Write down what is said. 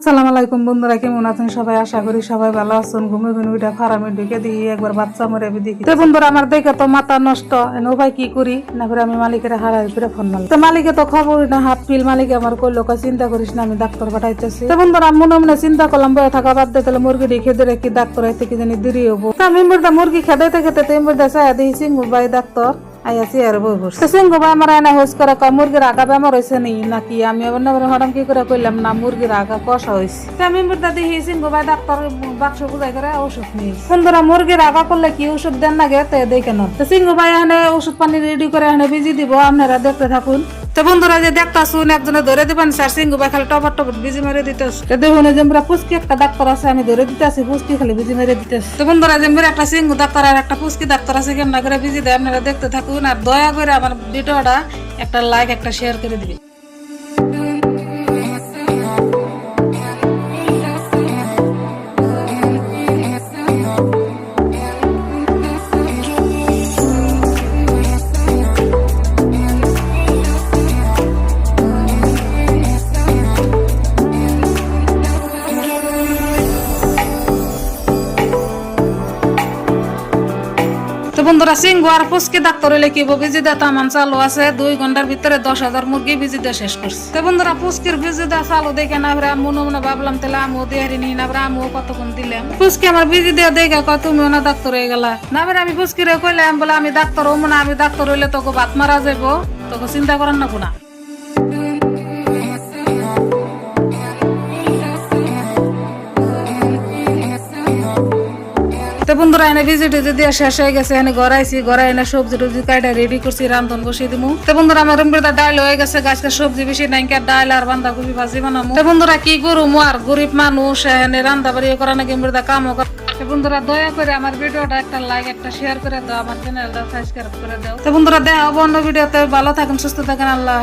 আসসালামু আলাইকুম বন্ধুরা, কেমন আছেন সবাই? আশা করি সবাই ভালো আছেন। ঘুমে ঘুমে উঠে ফার্মে ঢুকে দিই একবার বাচ্চা মরে দেখি। তো বন্ধুরা আমার দেখে তো মাথা নষ্ট, উপায় কি করি না করে আমি মালিকের হারাই করে ফোন মারলাম। তো মালিকে তো খবর না, হাত পিল মালিক আমার কইলো চিন্তা করিস না, আমি ডাক্তার পাঠাইতেছি। তো বন্ধুরা মনে মনে চিন্তা করলাম বয়ে থাকা বাদ দিয়ে তাহলে মুরগি খেতে রেখে ডাক্তার আইতে কি জানি দেরি হবো। তো আমি মুরগি খেতে খেতে চাই দেখি সিঙ্গুর ভাই ডাক্তার আইয়াছি আর বই বসে সিংহ ভাই আমার এনে হোস করে মুরগির আগা বেমার হয়েছে নি নাকি। আমি আবার হঠাৎ কি করে কইলাম না মুরগির আগা কষা হয়েছে। আমি দেখি সিংহ ভাই ডাক্তার বাক্স বুঝাই করে ওষুধ নিয়ে বন্ধুরা মুরগির আগা করলে কি ওষুধ দেন না গে দেখে নন। তো সিংহ ভাই এনে ওষুধ পানি রেডি করে এনে বিজি দিব, আপনারা দেখতে থাকুন। তো বন্ধুরা যে দেখতাছুন একজনে ধরে দিবেন স্যার, সিংহ ভাই খালি টপার টপার বিজি মেরে দিতেছে। দেখুন যে আমরা পুষ্কি একটা ডাক্তার আছে, আমি ধরে দিতেছি পুষ্কি খালি বিজি মেরে দিতেছে। তো বন্ধুরা যে একটা সিংহ ডাক্তার আর একটা পুষ্কি ডাক্তার আছে, কেমন করে বিজি দেয় আপনারা দেখতে থাকুন। আর দয়া করে আমার ভিডিওটা একটা লাইক একটা শেয়ার করে দিবেন। তো বন্ধুরা সিংহ আর পুষ্কি ডাক্তার হইলে কি বিজি দেওয়া তামান চালু আছে, 2 ঘন্টার ভিতরে 10,000 মুরগি বিজি দিয়ে শেষ করছে। তো বন্ধুরা পুষ্কির বিজি দেওয়া চালু দেখে না মনে মনে ভাবলাম তাহলে আমিও দিয়ে হারিনি না, আমিও কতক্ষণ দিলাম। পুষ্কি আমার বিজি দিয়ে দেখে কত তুমি না ডাক্তার হয়ে গেলা না। আমি পুষ্কিরে কইলাম বলে আমি ডাক্তার হবো না, আমি ডাক্তার হইলে তোকে ভাত মারা যাবো, তোকে চিন্তা করার না কোনা। তো বন্ধুরা এনে ভিজিট দিয়ে শেষ হয়ে গেছে, এনে গড়াইছি গড়াই এনে সবজি টবজি কাটা রেডি করছি, রান্ধন বসিয়ে দিমু। তো বন্ধুরা আমার রুমটা ডাল হয়ে গেছে, গাছটা সবজি বেশি নাই, ডাল আর বাঁধাকপি ভাজি বানামু। তো বন্ধুরা কি করুম, আর গরিব মানুষ এনে রান্না বাড়ি করা নাকি কামও করে। বন্ধুরা দয়া করে আমার ভিডিওটা একটা লাইক একটা শেয়ার করে দাও, আমার চ্যানেলটা সাবস্ক্রাইব করে দাও। তো বন্ধুরা দেখা হবো অন্য ভিডিওতে, ভালো থাকুন সুস্থ থাকুন, আল্লাহ।